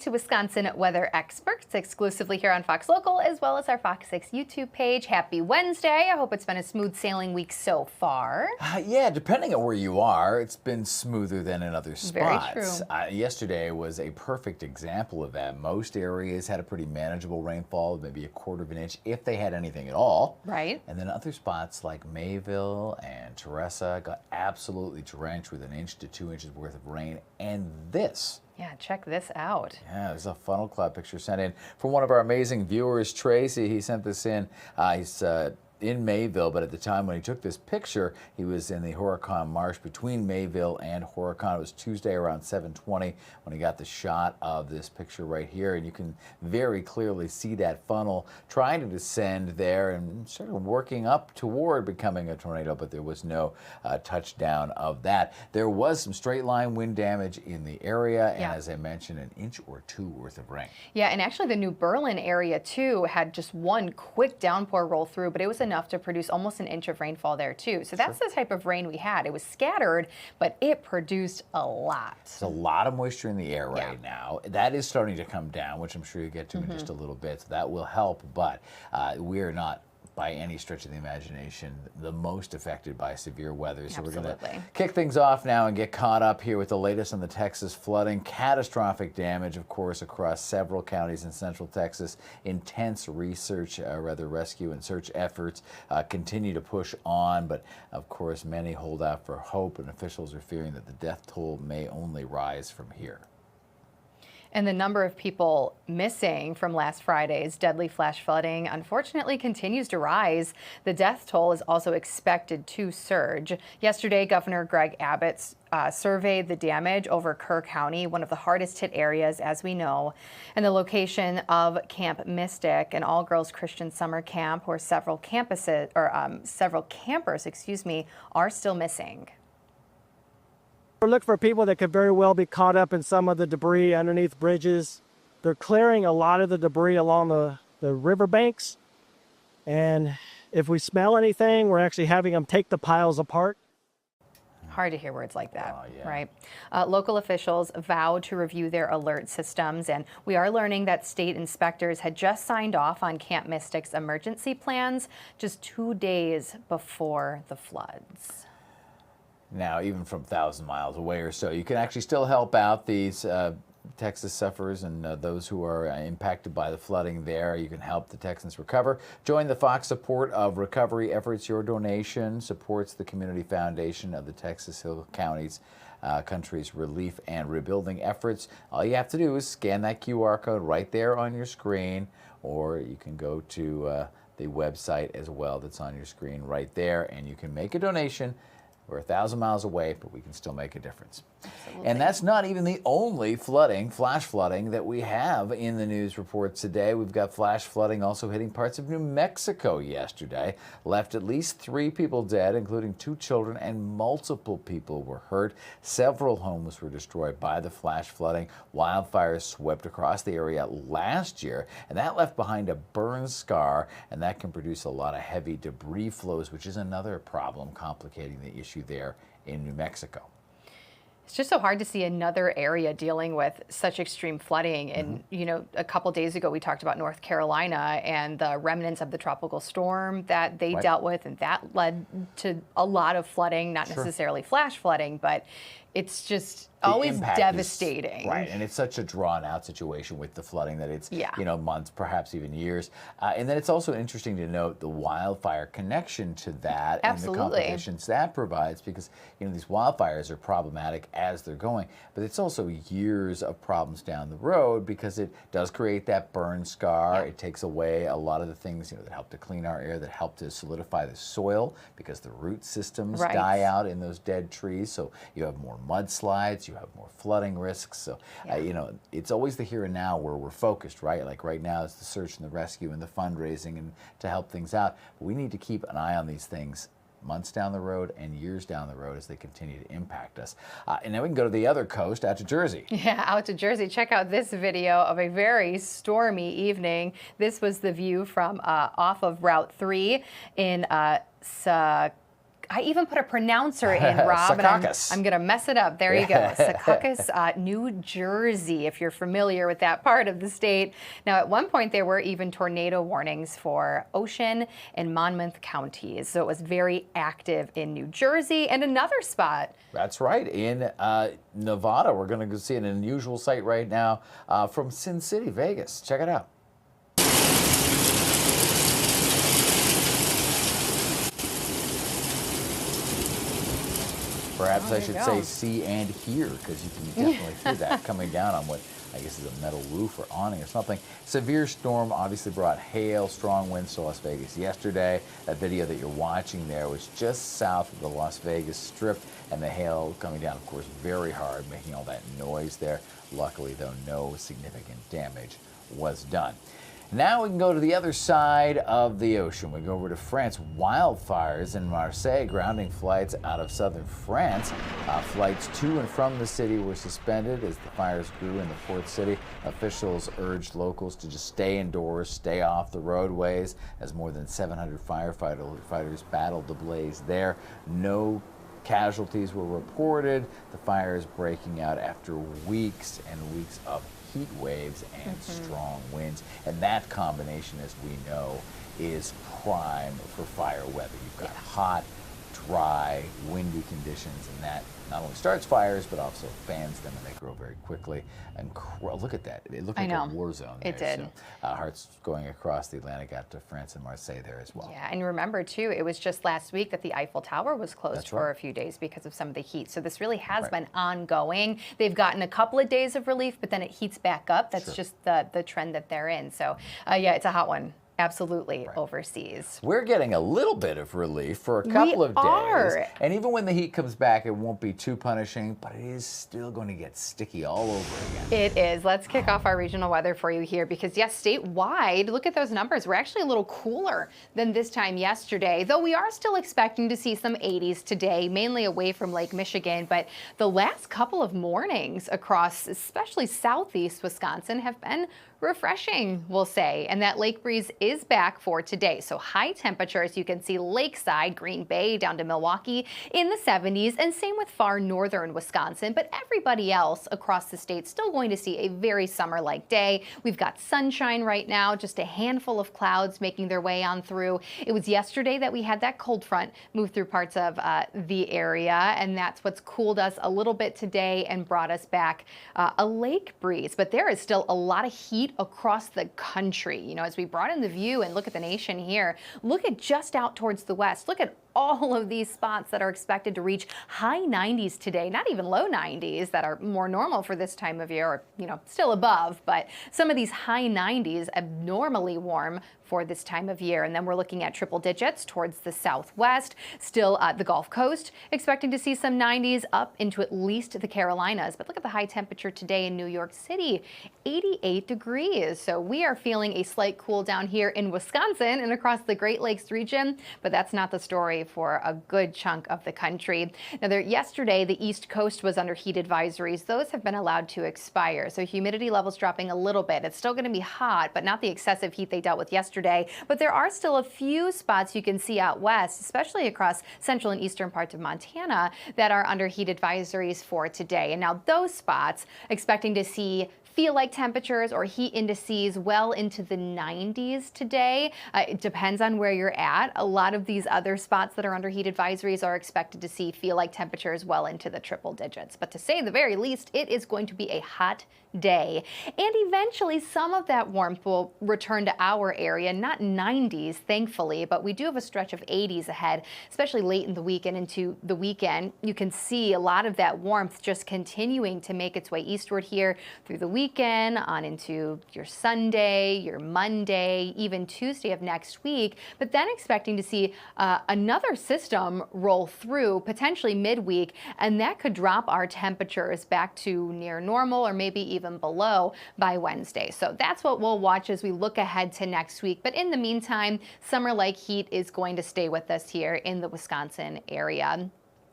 To Wisconsin weather experts exclusively here on Fox Local, as well as our Fox 6 YouTube page. Happy Wednesday. I hope it's been a smooth sailing week so far. Yeah, depending on where you are, it's been smoother than in other spots. Very true. Yesterday was a perfect example of that. Most areas had a pretty manageable rainfall, maybe a quarter of an inch if they had anything at all. Right. And then other spots like Mayville and Teresa got absolutely drenched with 1 inch to 2 inches worth of rain. And this. Yeah, check this out. Yeah, there's a funnel cloud picture sent in from one of our amazing viewers, Tracy. He sent this in. He's in Mayville, but at the time when he took this picture, he was in the Horicon Marsh between Mayville and Horicon. It was Tuesday around 7:20 when he got the shot of this picture right here, and you can very clearly see that funnel trying to descend there and sort of working up toward becoming a tornado, but there was no touchdown of that. There was some straight line wind damage in the area, and as I mentioned, 1 inch or 2 worth of rain. Yeah, and actually the New Berlin area too had just one quick downpour roll through, but it was enough to produce almost 1 inch of rainfall there too. So that's the type of rain we had. It was scattered, but it produced a lot. There's a lot of moisture in the air right now. That is starting to come down, which I'm sure you'll get to in just a little bit. So that will help, but we're not by any stretch of the imagination the most affected by severe weather. So we're going to kick things off now and get caught up here with the latest on the Texas flooding. Catastrophic damage, of course, across several counties in central Texas. Intense rescue and search efforts continue to push on, but of course many hold out for hope, and officials are fearing that the death toll may only rise from here. And the number of people missing from last Friday's deadly flash flooding unfortunately continues to rise. The death toll is also expected to surge. Yesterday, Governor Greg Abbott surveyed the damage over Kerr County, one of the hardest hit areas, as we know, and the location of Camp Mystic, an all-girls Christian summer camp where several campers, are still missing. We're looking for people that could very well be caught up in some of the debris underneath bridges. They're clearing a lot of the debris along the riverbanks. And if we smell anything, we're actually having them take the piles apart. Hard to hear words like that, right? Local officials vowed to review their alert systems, and we are learning that state inspectors had just signed off on Camp Mystic's emergency plans just 2 days before the floods. Now, even from 1,000 miles away or so, you can actually still help out these Texas sufferers and those who are impacted by the flooding there. You can help the Texans recover. Join the Fox support of recovery efforts. Your donation supports the Community Foundation of the Texas Hill County's country's relief and rebuilding efforts. All you have to do is scan that QR code right there on your screen, or you can go to the website as well that's on your screen right there, and you can make a donation. We're 1,000 miles away, but we can still make a difference. Absolutely. And that's not even the only flash flooding that we have in the news reports today. We've got flash flooding also hitting parts of New Mexico yesterday. Left at least 3 people dead, including 2 children, and multiple people were hurt. Several homes were destroyed by the flash flooding. Wildfires swept across the area last year, and that left behind a burn scar, and that can produce a lot of heavy debris flows, which is another problem complicating the issue there in New Mexico. It's just so hard to see another area dealing with such extreme flooding. And, you know, a couple days ago, we talked about North Carolina and the remnants of the tropical storm that they dealt with, and that led to a lot of flooding, not necessarily flash flooding, but it's just always devastating. Right, and it's such a drawn-out situation with the flooding that it's, you know, months, perhaps even years. And then it's also interesting to note the wildfire connection to that and the complications that provides, because, you know, these wildfires are problematic as they're going, but it's also years of problems down the road because it does create that burn scar. It takes away a lot of the things, you know, that help to clean our air, that help to solidify the soil because the root systems die out in those dead trees, so you have more mudslides, you have more flooding risks. So, you know, it's always the here and now where we're focused, right? Like right now is the search and the rescue and the fundraising and to help things out. But we need to keep an eye on these things months down the road and years down the road as they continue to impact us. And then we can go to the other coast, out to Jersey. Yeah, out to Jersey. Check out this video of a very stormy evening. This was the view from off of Route 3 in I even put a pronouncer in, Rob. And I'm going to mess it up. There you go. Secaucus, New Jersey, if you're familiar with that part of the state. Now, at one point, there were even tornado warnings for Ocean and Monmouth counties. So it was very active in New Jersey. And another spot. That's right. In Nevada, we're going to see an unusual sight right now from Sin City, Vegas. Check it out. Perhaps I should say see and hear, because you can definitely hear that coming down on what I guess is a metal roof or awning or something. Severe storm obviously brought hail, strong winds to Las Vegas yesterday. That video that you're watching there was just south of the Las Vegas Strip, and the hail coming down, of course, very hard, making all that noise there. Luckily, though, no significant damage was done. Now we can go to the other side of the ocean. We go over to France. Wildfires in Marseille, grounding flights out of southern France. Flights to and from the city were suspended as the fires grew in the port city. Officials urged locals to just stay indoors, stay off the roadways, as more than 700 firefighters battled the blaze there. No casualties were reported. The fires breaking out after weeks and weeks of heat waves and strong winds, and that combination, as we know, is prime for fire weather. You've got hot, dry, windy conditions, and that not only starts fires but also fans them, and they grow very quickly. And look at that. It looked like a war zone there. It did. So, hearts going across the Atlantic out to France and Marseille there as well. Yeah, and remember, too, it was just last week that the Eiffel Tower was closed for a few days because of some of the heat. So this really has been ongoing. They've gotten a couple of days of relief, but then it heats back up. That's just the trend that they're in. So, yeah, it's a hot one. Absolutely overseas. We're getting a little bit of relief for a couple of days. And even when the heat comes back, it won't be too punishing, but it is still going to get sticky all over again. It is. Let's kick off our regional weather for you here because, yes, statewide, look at those numbers. We're actually a little cooler than this time yesterday, though we are still expecting to see some 80s today, mainly away from Lake Michigan. But the last couple of mornings across, especially southeast Wisconsin, have been refreshing, we'll say, and that lake breeze is back for today. So high temperatures, you can see lakeside, Green Bay down to Milwaukee in the 70s, and same with far northern Wisconsin. But everybody else across the state still going to see a very summer-like day. We've got sunshine right now, just a handful of clouds making their way on through. It was yesterday that we had that cold front move through parts of the area, and that's what's cooled us a little bit today and brought us back a lake breeze. But there is still a lot of heat across the country. You know, as we broaden the view and look at the nation here, look at just out towards the west. Look at all of these spots that are expected to reach high 90s today, not even low 90s that are more normal for this time of year, or, you know, still above, but some of these high 90s abnormally warm for this time of year. And then we're looking at triple digits towards the southwest, still the Gulf Coast, expecting to see some 90s up into at least the Carolinas. But look at the high temperature today in New York City, 88 degrees. So we are feeling a slight cool down here in Wisconsin and across the Great Lakes region, but that's not the story for a good chunk of the country. Now, yesterday, the East Coast was under heat advisories. Those have been allowed to expire. So humidity levels dropping a little bit. It's still going to be hot, but not the excessive heat they dealt with yesterday. But there are still a few spots you can see out west, especially across central and eastern parts of Montana, that are under heat advisories for today. And now those spots expecting to see feel-like temperatures or heat indices well into the 90s today. It depends on where you're at. A lot of these other spots that are under heat advisories are expected to see feel-like temperatures well into the triple digits. But to say the very least, it is going to be a hot day. And eventually some of that warmth will return to our area, not 90s, thankfully, but we do have a stretch of 80s ahead, especially late in the week and into the weekend. You can see a lot of that warmth just continuing to make its way eastward here through the weekend, on into your Sunday, your Monday, even Tuesday of next week, but then expecting to see another system roll through potentially midweek, and that could drop our temperatures back to near normal or maybe even below by Wednesday. So that's what we'll watch as we look ahead to next week. But in the meantime, summer-like heat is going to stay with us here in the Wisconsin area.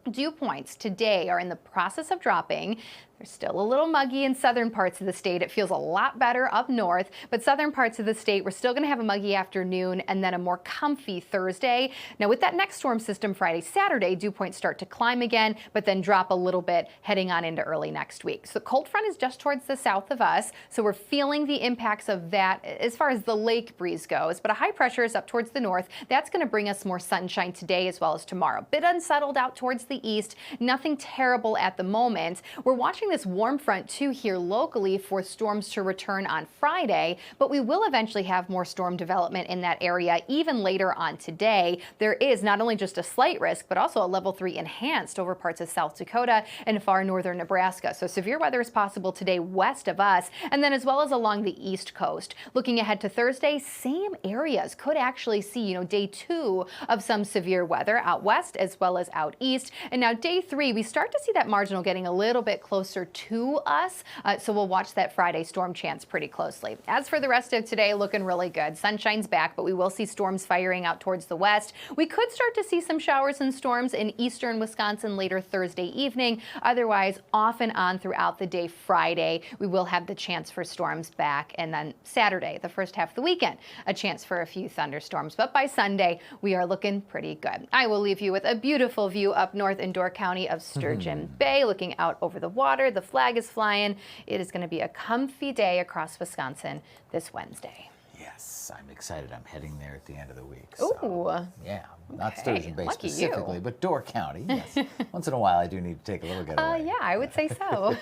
Dew points today are in the process of dropping. We're still a little muggy in southern parts of the state. It feels a lot better up north, but southern parts of the state, we're still going to have a muggy afternoon and then a more comfy Thursday. Now with that next storm system Friday, Saturday, dew points start to climb again, but then drop a little bit heading on into early next week. So the cold front is just towards the south of us, so we're feeling the impacts of that as far as the lake breeze goes, but a high pressure is up towards the north. That's going to bring us more sunshine today as well as tomorrow. A bit unsettled out towards the east, nothing terrible at the moment. We're watching this warm front too here locally for storms to return on Friday, but we will eventually have more storm development in that area even later on today. There is not only just a slight risk, but also a level 3 enhanced over parts of South Dakota and far northern Nebraska. So severe weather is possible today west of us, and then as well as along the east coast. Looking ahead to Thursday, same areas could actually see, day 2 of some severe weather out west as well as out east. And now day 3, we start to see that marginal getting a little bit closer to us. So we'll watch that Friday storm chance pretty closely. As for the rest of today, looking really good. Sunshine's back, but we will see storms firing out towards the west. We could start to see some showers and storms in eastern Wisconsin later Thursday evening. Otherwise, off and on throughout the day Friday, we will have the chance for storms back. And then Saturday, the first half of the weekend, a chance for a few thunderstorms. But by Sunday, we are looking pretty good. I will leave you with a beautiful view up north in Door County of Sturgeon Bay, looking out over the water. The flag is flying. It is going to be a comfy day across Wisconsin this Wednesday. Yes, I'm excited. I'm heading there at the end of the week. So, Ooh. yeah, not Sturgeon Bay Lucky specifically, you. but Door County. Yes. Once in a while, I do need to take a little getaway. Yeah, I would say so.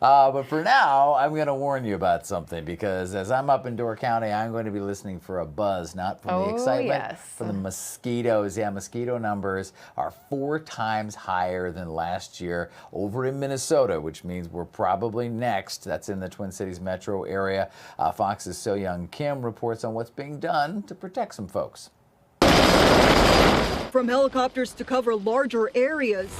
But for now, I'm going to warn you about something, because as I'm up in Door County, I'm going to be listening for a buzz, not from the excitement, yes. from the mosquitoes. Yeah, mosquito numbers are 4 times higher than last year over in Minnesota, which means we're probably next. That's in the Twin Cities metro area. Fox's So-Young Kim reports on what's being done to protect some folks. From helicopters to cover larger areas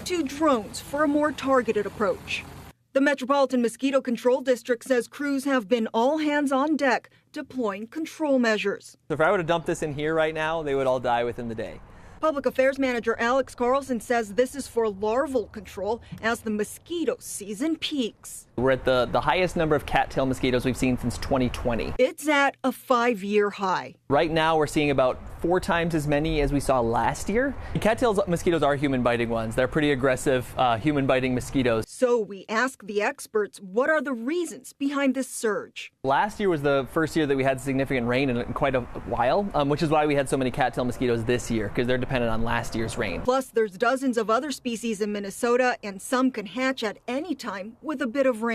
to drones for a more targeted approach. The Metropolitan Mosquito Control District says crews have been all hands on deck deploying control measures. If I were to dump this in here right now, they would all die within the day. Public Affairs Manager Alex Carlson says this is for larval control as the mosquito season peaks. We're at the highest number of cattail mosquitoes we've seen since 2020. It's at a 5-year high. Right now we're seeing about 4 times as many as we saw last year. Cattail mosquitoes are human-biting ones. They're pretty aggressive human-biting mosquitoes. So we ask the experts, what are the reasons behind this surge? Last year was the first year that we had significant rain in quite a while, which is why we had so many cattail mosquitoes this year, because they're dependent on last year's rain. Plus, there's dozens of other species in Minnesota, and some can hatch at any time with a bit of rain.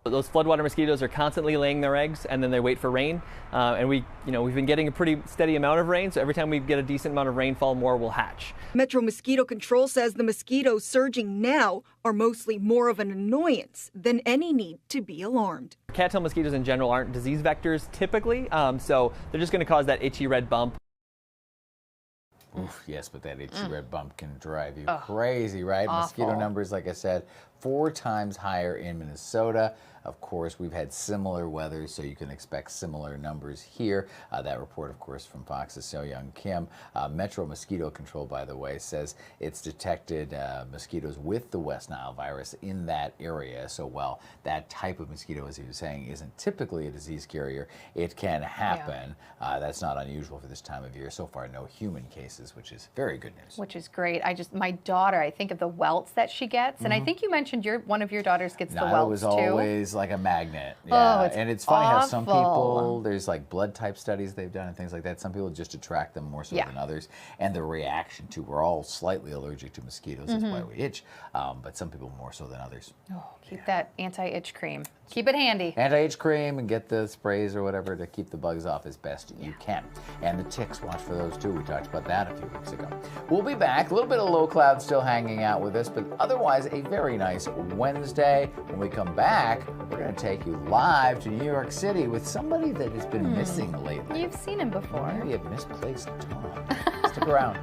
Those floodwater mosquitoes are constantly laying their eggs, and then they wait for rain. And we've been getting a pretty steady amount of rain, so every time we get a decent amount of rainfall, more will hatch. Metro Mosquito Control says the mosquitoes surging now are mostly more of an annoyance than any need to be alarmed. Cattail mosquitoes in general aren't disease vectors typically, so they're just going to cause that itchy red bump. Oof, yes, but that itchy red bump can drive you crazy, right? Awful. Mosquito numbers, like I said, 4 times higher in Minnesota. Of course, we've had similar weather, so you can expect similar numbers here. That report, of course, from Fox's So-Young Kim. Metro Mosquito Control, by the way, says it's detected mosquitoes with the West Nile virus in that area. So while that type of mosquito, as he was saying, isn't typically a disease carrier, it can happen. Yeah. That's not unusual for this time of year. So far, no human cases, which is very good news. Which is great. My daughter, I think of the welts that she gets, and I think you mentioned one of your daughters gets the welts It was too. always like a magnet. Yeah. Oh, it's and it's funny how some awful. people, there's like blood type studies they've done and things like that. Some people just attract them more so than others. And the reaction to, we're all slightly allergic to mosquitoes, that's why we itch, but some people more so than others. Oh, keep that anti-itch cream. Keep it handy. Anti-itch cream, and get the sprays or whatever to keep the bugs off as best you can. And the ticks, watch for those too. We talked about that a few weeks ago. We'll be back. A little bit of low cloud still hanging out with us, but otherwise a very nice Wednesday. When we come back, we're going to take you live to New York City with somebody that has been missing lately. You've seen him before. Maybe a misplaced Tom. Stick around.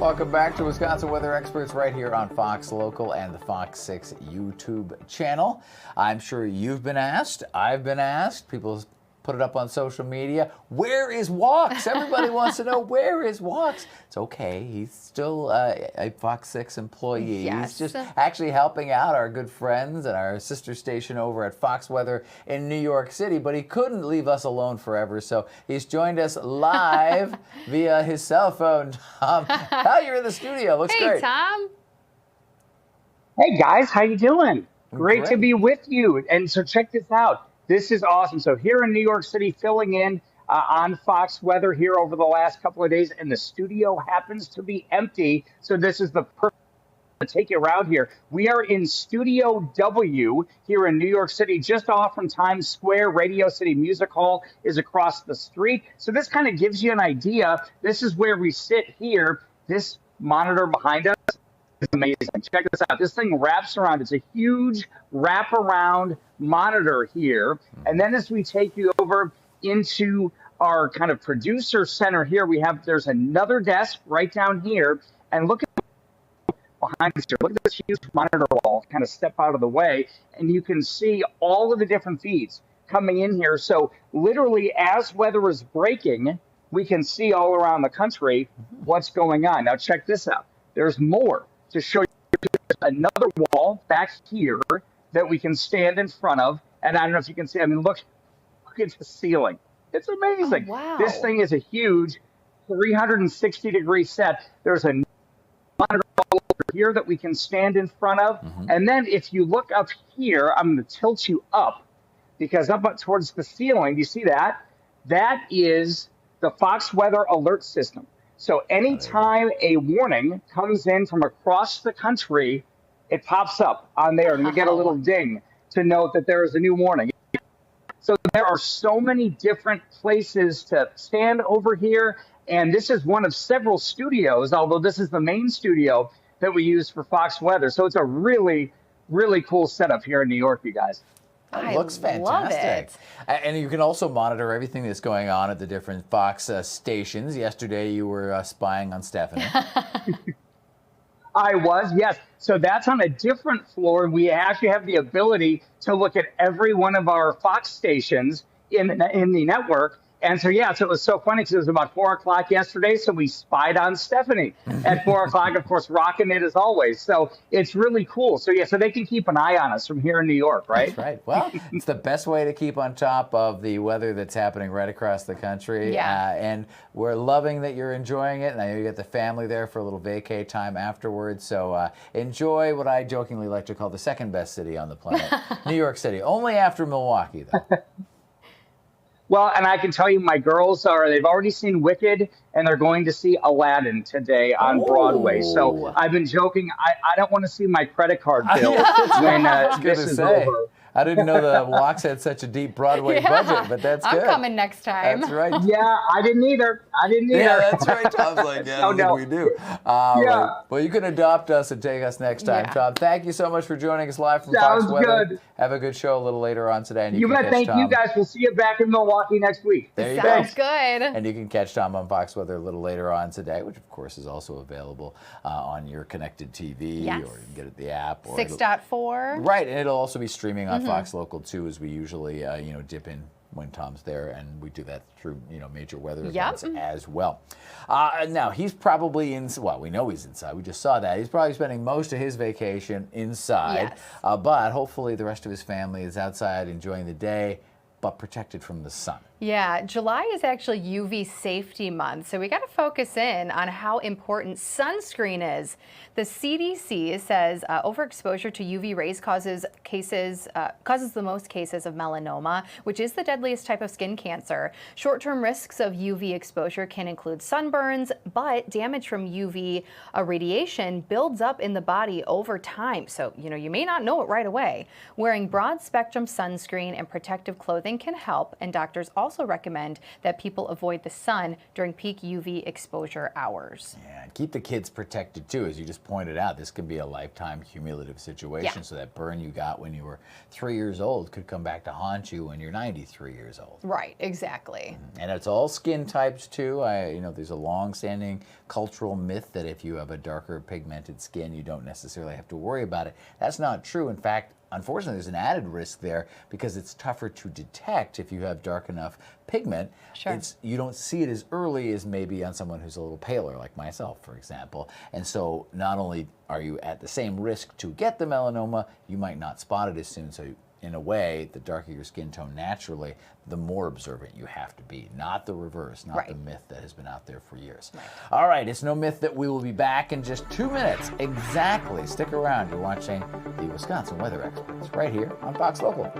Welcome back to Wisconsin Weather Experts right here on Fox Local and the Fox 6 YouTube channel. I'm sure you've been asked, I've been asked, people put it up on social media. Where is Wox? Everybody wants to know, where is Wox? It's okay. He's still a Fox 6 employee. Yes. He's just actually helping out our good friends and our sister station over at Fox Weather in New York City, but he couldn't leave us alone forever, so he's joined us live via his cell phone. Tom, how you're in the studio? Looks great. Hey, Tom. Hey guys, how you doing? Great to Great. be with you. And so check this out. This is awesome. So here in New York City, filling in on Fox Weather here over the last couple of days, and the studio happens to be empty. So this is the perfect to take you around here. We are in Studio W here in New York City, just off from Times Square. Radio City Music Hall is across the street. So this kind of gives you an idea. This is where we sit here. This monitor behind us is amazing. Check this out. This thing wraps around. It's a huge wraparound monitor here. And then as we take you over into our kind of producer center here, there's another desk right down here. And look at behind us here. Look at this huge monitor wall. Kind of step out of the way, and you can see all of the different feeds coming in here. So literally, as weather is breaking, we can see all around the country what's going on. Now check this out. There's more to show you. Another wall back here that we can stand in front of. And I don't know if you can see, I mean, look at the ceiling. It's amazing. Oh, wow. This thing is a huge 360-degree set. There's a monitor over here that we can stand in front of. And then if you look up here, I'm going to tilt you up, because up towards the ceiling, do you see that? That is the Fox Weather Alert System. So anytime a warning comes in from across the country, it pops up on there, and we get a little ding to note that there is a new warning. So there are so many different places to stand over here, and this is one of several studios, although this is the main studio that we use for Fox Weather. So it's a really, really cool setup here in New York, you guys. It looks fantastic. Love it. And you can also monitor everything that's going on at the different Fox stations. Yesterday you were spying on Stephanie. I was, yes. So that's on a different floor. We actually have the ability to look at every one of our Fox stations in the network. And so, yeah, so it was so funny because it was about 4 o'clock yesterday. So we spied on Stephanie at 4 o'clock, of course, rocking it as always. So it's really cool. So, yeah, so they can keep an eye on us from here in New York, right? That's right. Well, it's the best way to keep on top of the weather that's happening right across the country. Yeah. And we're loving that you're enjoying it. And I know you got the family there for a little vacay time afterwards. So enjoy what I jokingly like to call the second best city on the planet, New York City. Only after Milwaukee, though. Well, and I can tell you my girls they've already seen Wicked, and they're going to see Aladdin today on Broadway. So I've been joking, I don't want to see my credit card bill when this is over. I didn't know the Wox had such a deep Broadway budget, but that's good. I'm coming next time. That's right. Yeah, I didn't either. Yeah, that's right. Tom's like, yeah, I don't think we do. Yeah. Well, you can adopt us and take us next time, Yeah. Tom. Thank you so much for joining us live from Sounds Fox Weather. good. Have a good show a little later on today. And You can bet. catch Thank Tom. you guys. We'll see you back in Milwaukee next week. There you Sounds go. good. And you can catch Tom on Fox Weather a little later on today, which of course is also available on your connected TV, Yes. or you can get it the app. Or 6.4. right, and it'll also be streaming on Fox Local too, as we usually dip in when Tom's there, and we do that through major weather events as well. Now he's probably we know he's inside. We just saw that he's probably spending most of his vacation inside. Yes. But hopefully the rest of his family is outside enjoying the day, but protected from the sun. Yeah, July is actually UV safety month, so we got to focus in on how important sunscreen is. The CDC says overexposure to UV rays causes the most cases of melanoma, which is the deadliest type of skin cancer. Short-term risks of UV exposure can include sunburns, but damage from UV radiation builds up in the body over time, so you may not know it right away. Wearing broad-spectrum sunscreen and protective clothing can help, and doctors also also recommend that people avoid the sun during peak UV exposure hours. Yeah, and keep the kids protected too. As you just pointed out, this can be a lifetime cumulative situation. So that burn you got when you were 3 years old could come back to haunt you when you're 93 years old. Right, exactly. And it's all skin types too. There's a long-standing cultural myth that if you have a darker pigmented skin, you don't necessarily have to worry about it. That's not true. In fact, unfortunately, there's an added risk there because it's tougher to detect if you have dark enough pigment. Sure. You don't see it as early as maybe on someone who's a little paler, like myself, for example. And so not only are you at the same risk to get the melanoma, you might not spot it as soon. So in a way, the darker your skin tone naturally, the more observant you have to be. Not the reverse, not the myth that has been out there for years. Right. All right, it's no myth that we will be back in just 2 minutes. Exactly. Stick around. You're watching the Wisconsin Weather Experts right here on Fox Local.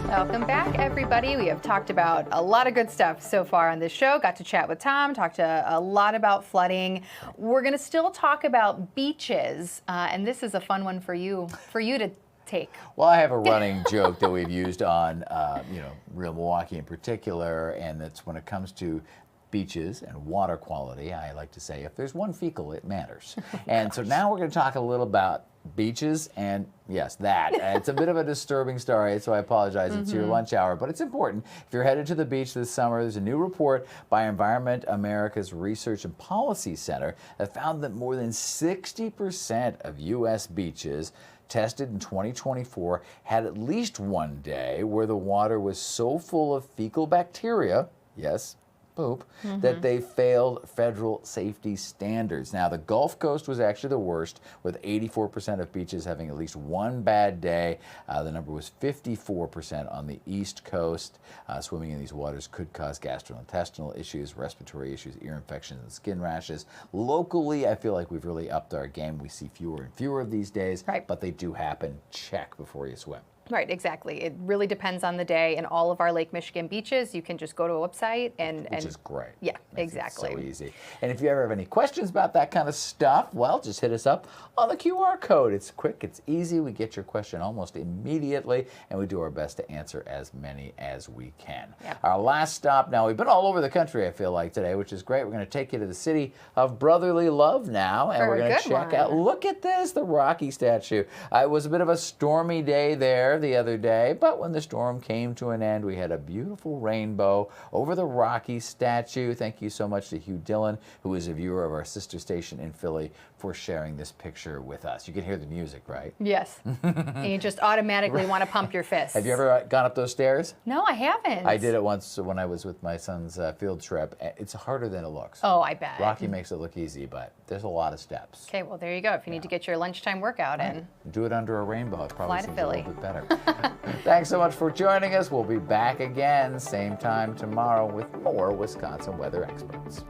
Welcome back, everybody. We have talked about a lot of good stuff so far on this show. Got to chat with Tom, talked a lot about flooding. We're going to still talk about beaches, and this is a fun one for you to take. Well, I have a running joke that we've used on, Real Milwaukee in particular, and that's when it comes to beaches and water quality, I like to say, if there's one fecal, it matters. And so now we're going to talk a little about beaches, and yes, that. It's a bit of a disturbing story, so I apologize. It's your lunch hour, but it's important. If you're headed to the beach this summer, there's a new report by Environment America's Research and Policy Center that found that more than 60% of U.S. beaches tested in 2024 had at least one day where the water was so full of fecal bacteria, yes, poop, that they failed federal safety standards. Now, the Gulf Coast was actually the worst, with 84% of beaches having at least one bad day. The number was 54% on the East Coast. Swimming in these waters could cause gastrointestinal issues, respiratory issues, ear infections, and skin rashes. Locally, I feel like we've really upped our game. We see fewer and fewer of these days, but they do happen. Check before you swim. Right, exactly. It really depends on the day. And all of our Lake Michigan beaches, you can just go to a website which is great. Yeah, Makes exactly. It so easy. And if you ever have any questions about that kind of stuff, well, just hit us up on the QR code. It's quick, it's easy. We get your question almost immediately, and we do our best to answer as many as we can. Yep. Our last stop, now we've been all over the country, I feel like, today, which is great. We're going to take you to the city of brotherly love now, and we're going to check out, look at this, the Rocky statue. It was a bit of a stormy day there. there the other day, but when the storm came to an end, we had a beautiful rainbow over the Rockies statue. Thank you so much to Hugh Dillon, who is a viewer of our sister station in Philly, for sharing this picture with us. You can hear the music, right? Yes. And you just automatically want to pump your fists. Have you ever gone up those stairs? No, I haven't. I did it once when I was with my son's field trip. It's harder than it looks. Oh, I bet. Rocky makes it look easy, but there's a lot of steps. Okay, well, there you go. If you need to get your lunchtime workout in. Do it under a rainbow. It probably Fly to seems Philly. a little bit better. Thanks so much for joining us. We'll be back again, same time tomorrow with more Wisconsin weather experts.